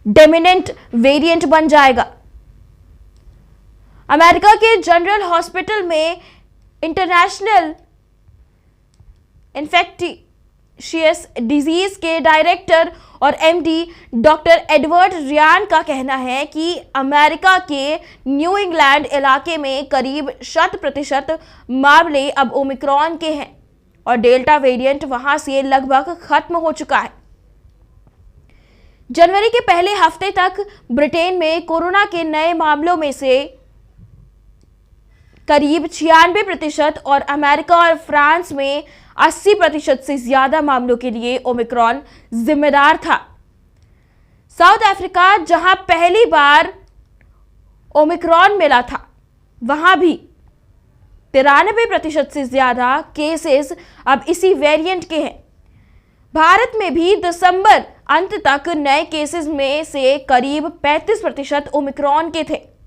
Dominant variant बन जाएगा। America के जनरल हॉस्पिटल में इंटरनेशनल इन्फेक्शियस डिजीज के डायरेक्टर और एमडी डॉक्टर एडवर्ड रियान का कहना है कि अमेरिका के न्यू इंग्लैंड इलाके में करीब 100% मामले अब ओमिक्रॉन के हैं और डेल्टा वेरिएंट वहां से लगभग खत्म हो चुका है। जनवरी के पहले हफ्ते तक ब्रिटेन में कोरोना के नए मामलों में से करीब 96% और अमेरिका और फ्रांस में 80% से ज्यादा मामलों के लिए ओमिक्रॉन जिम्मेदार था। साउथ अफ्रीका, जहां पहली बार ओमिक्रॉन मिला था, वहां भी 93% से ज्यादा केसेस अब इसी वेरिएंट के हैं। भारत में भी दिसंबर अंत तक नए केसेस में से करीब 35% ओमिक्रॉन के थे।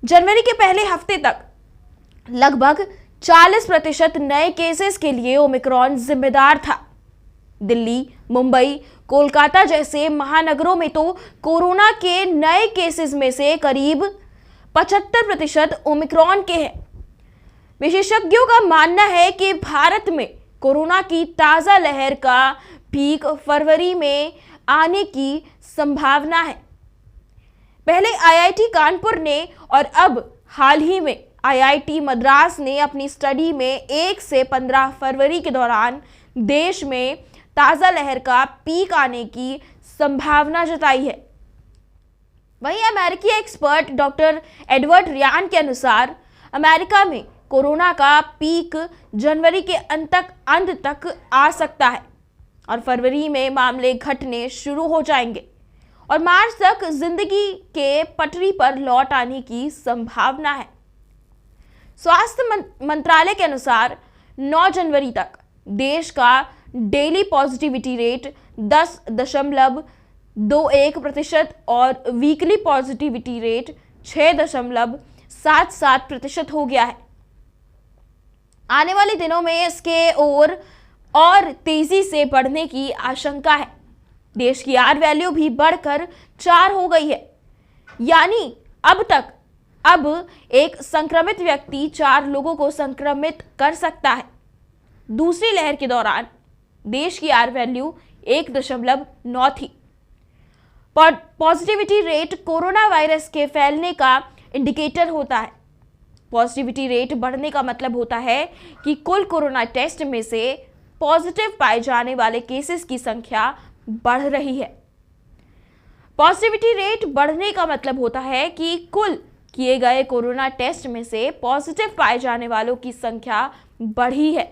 जनवरी के पहले हफ्ते तक लगभग 40% नए केसेस के लिए ओमिक्रॉन जिम्मेदार था। दिल्ली, मुंबई, कोलकाता जैसे महानगरों में तो कोरोना के नए केसेस में से करीब 75% ओमिक्रॉन के हैं। विशेषज्ञों का मानना है कि भारत में कोरोना की ताज़ा लहर का पीक फरवरी में आने की संभावना है। पहले आईआईटी कानपुर ने और अब हाल ही में आईआईटी मद्रास ने अपनी स्टडी में 1 से 15 फरवरी के दौरान देश में ताज़ा लहर का पीक आने की संभावना जताई है। वहीं अमेरिकी एक्सपर्ट डॉक्टर एडवर्ड रियान के अनुसार अमेरिका में कोरोना का पीक जनवरी के अंत तक आ सकता है और फरवरी में मामले घटने शुरू हो जाएंगे और मार्च तक जिंदगी के पटरी पर लौट आने की संभावना है। स्वास्थ्य मंत्रालय के अनुसार 9 जनवरी तक देश का डेली पॉजिटिविटी रेट 10.21% और वीकली पॉजिटिविटी रेट 6.77% हो गया है। आने वाले दिनों में इसके और तेजी से बढ़ने की आशंका है। देश की आर वैल्यू भी बढ़कर 4 हो गई है, यानी अब एक संक्रमित व्यक्ति 4 लोगों को संक्रमित कर सकता है। दूसरी लहर के दौरान देश की आर वैल्यू 1.9 थी। पॉजिटिविटी रेट कोरोना वायरस के फैलने का इंडिकेटर होता है। पॉजिटिविटी रेट बढ़ने का मतलब होता है कि कुल कोरोना टेस्ट में से पॉजिटिव पाए जाने वाले केसेस की संख्या बढ़ रही है। पॉजिटिविटी रेट बढ़ने का मतलब होता है कि कुल किए गए कोरोना टेस्ट में से पॉजिटिव पाए जाने वालों की संख्या बढ़ी है।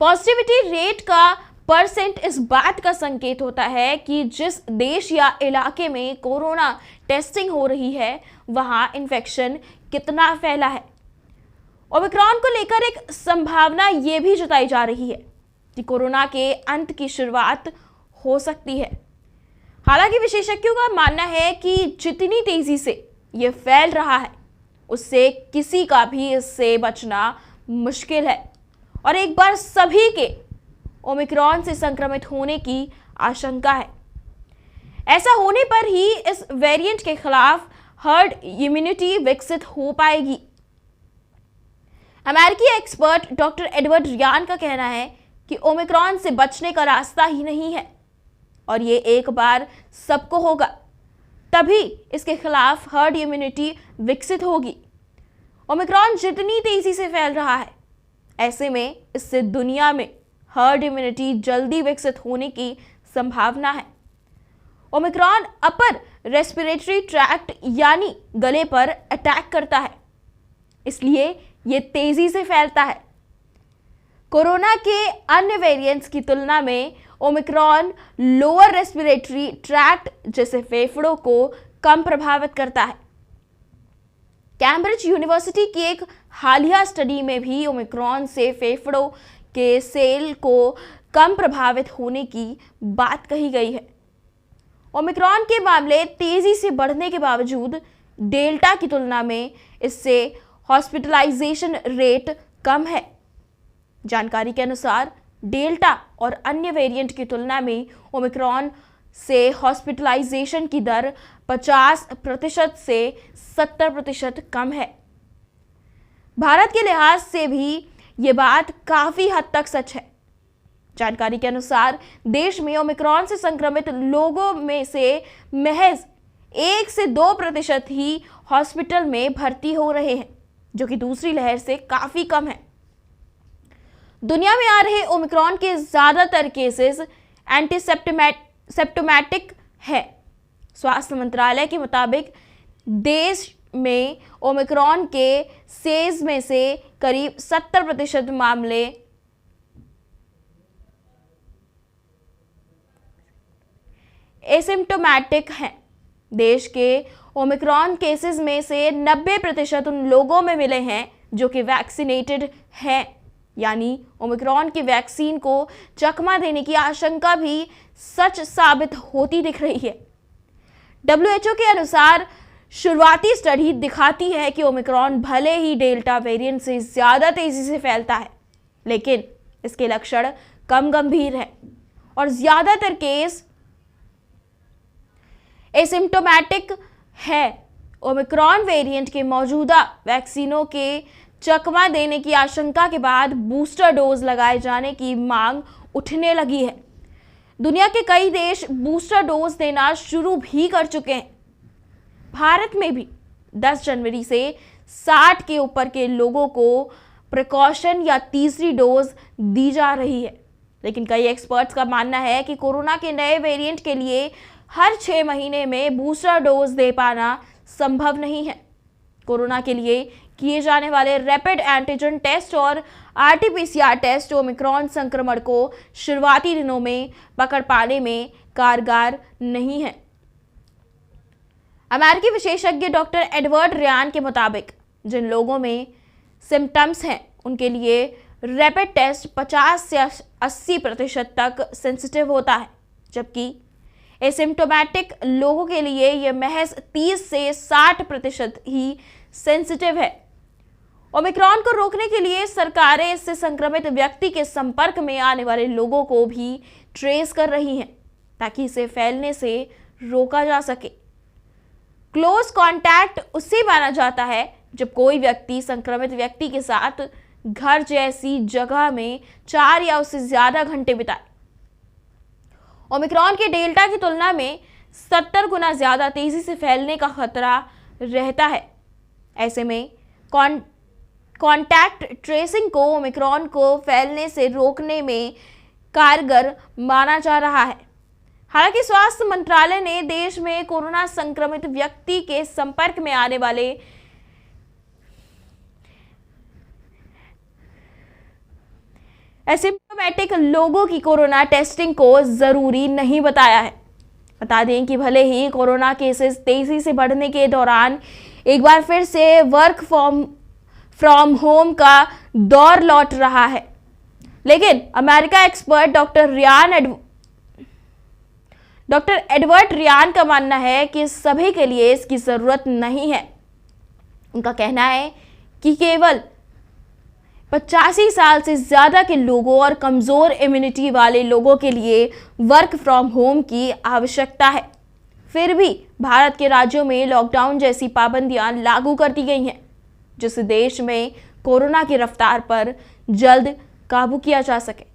पॉजिटिविटी रेट का परसेंट इस बात का संकेत होता है कि जिस देश या इलाके में कोरोना टेस्टिंग हो रही है वहां इन्फेक्शन कितना फैला है। ओमिक्रॉन को लेकर एक संभावना यह भी जताई जा रही है कि कोरोना के अंत की शुरुआत हो सकती है। हालांकि विशेषज्ञों का मानना है कि जितनी तेजी से यह फैल रहा है उससे किसी का भी इससे बचना मुश्किल है और एक बार सभी के ओमिक्रॉन से संक्रमित होने की आशंका है। ऐसा होने पर ही इस वेरिएंट के खिलाफ हर्ड इम्यूनिटी विकसित हो पाएगी। अमेरिकी एक्सपर्ट डॉक्टर एडवर्ड रियान का कहना है कि ओमिक्रॉन से बचने का रास्ता ही नहीं है और ये एक बार सबको होगा, तभी इसके खिलाफ हर्ड इम्यूनिटी विकसित होगी। ओमिक्रॉन जितनी तेजी से फैल रहा है, ऐसे में इससे दुनिया में हर्ड इम्यूनिटी जल्दी विकसित होने की संभावना है। ओमिक्रॉन अपर रेस्पिरेटरी ट्रैक्ट यानी गले पर अटैक करता है, इसलिए ये तेजी से फैलता है। कोरोना के अन्य वेरिएंट्स की तुलना में ओमिक्रॉन लोअर रेस्पिरेटरी ट्रैक्ट जैसे फेफड़ों को कम प्रभावित करता है। कैम्ब्रिज यूनिवर्सिटी की एक हालिया स्टडी में भी ओमिक्रॉन से फेफड़ों के सेल को कम प्रभावित होने की बात कही गई है। ओमिक्रॉन के मामले तेजी से बढ़ने के बावजूद डेल्टा की तुलना में इससे हॉस्पिटलाइजेशन रेट कम है। जानकारी के अनुसार डेल्टा और अन्य वेरिएंट की तुलना में ओमिक्रॉन से हॉस्पिटलाइजेशन की दर 50% से 70% कम है। भारत के लिहाज से भी ये बात काफी हद तक सच है। जानकारी के अनुसार देश में ओमिक्रॉन से संक्रमित लोगों में से महज 1 से 2% ही हॉस्पिटल में भर्ती हो रहे हैं, जो कि दूसरी लहर से काफी कम है। दुनिया में आ रहे ओमिक्रॉन के ज्यादातर केसेस एंटीसिम्प्टोमेटिक है। स्वास्थ्य मंत्रालय के मुताबिक देश में ओमिक्रॉन के केस में से करीब 70% मामले एसिम्प्टोमेटिक हैं। देश के ओमिक्रॉन केसेस में से 90% उन लोगों में मिले हैं जो कि वैक्सीनेटेड हैं, यानी ओमिक्रॉन की वैक्सीन को चकमा देने की आशंका भी सच साबित होती दिख रही है। WHO के अनुसार शुरुआती स्टडी दिखाती है कि ओमिक्रॉन भले ही डेल्टा वेरिएंट से ज़्यादा तेज़ी से फैलता है, लेकिन इसके लक्षण कम गंभीर हैं और ज़्यादातर केस एसिम्प्टोमेटिक है। ओमिक्रॉन वेरिएंट के मौजूदा वैक्सीनों के चकमा देने की आशंका के बाद बूस्टर डोज लगाए जाने की मांग उठने लगी है। दुनिया के कई देश बूस्टर डोज देना शुरू भी कर चुके हैं। भारत में भी 10 जनवरी से 60 के ऊपर के लोगों को प्रिकॉशन या तीसरी डोज दी जा रही है, लेकिन कई एक्सपर्ट्स का मानना है कि कोरोना के नए वेरिएंट के लिए हर 6 महीने में बूस्टर डोज दे पाना संभव नहीं है। कोरोना के लिए किए जाने वाले रैपिड एंटीजन टेस्ट और RT-PCR टेस्ट ओमिक्रॉन संक्रमण को शुरुआती दिनों में पकड़ पाने में कारगर नहीं है। अमेरिकी विशेषज्ञ डॉक्टर एडवर्ड रियान के मुताबिक जिन लोगों में सिम्टम्स हैं उनके लिए रैपिड टेस्ट 50 से 80% तक सेंसिटिव होता है, जबकि एसिम्प्टोमेटिक लोगों के लिए यह महज 30 से 60% ही सेंसिटिव है। ओमिक्रॉन को रोकने के लिए सरकारें इससे संक्रमित व्यक्ति के संपर्क में आने वाले लोगों को भी ट्रेस कर रही हैं, ताकि इसे फैलने से रोका जा सके। क्लोज कॉन्टैक्ट उसे माना जाता है जब कोई व्यक्ति संक्रमित व्यक्ति के साथ घर जैसी जगह में 4 या उससे ज्यादा घंटे बिताए। ओमिक्रॉन के डेल्टा की तुलना में 70 गुना ज्यादा तेजी से फैलने का खतरा रहता है। ऐसे में कॉन्टैक्ट ट्रेसिंग को ओमिक्रॉन को फैलने से रोकने में कारगर माना जा रहा है। हालांकि स्वास्थ्य मंत्रालय ने देश में कोरोना संक्रमित व्यक्ति के संपर्क में आने वाले एसिम्प्टोमेटिक लोगों की कोरोना टेस्टिंग को जरूरी नहीं बताया है। बता दें कि भले ही कोरोना केसेस तेजी से बढ़ने के दौरान एक बार फिर से वर्क फ्रॉम होम का दौर लौट रहा है, लेकिन America expert doctor Edward Ryan का मानना है कि सभी के लिए इसकी जरूरत नहीं है। उनका कहना है कि केवल 85 साल से ज्यादा के लोगों और कमजोर इम्यूनिटी वाले लोगों के लिए वर्क फ्रॉम होम की आवश्यकता है। फिर भी भारत के राज्यों में लॉकडाउन जैसी पाबंदियां लागू कर दी गई हैं, जिससे देश में कोरोना की रफ्तार पर जल्द काबू किया जा सके।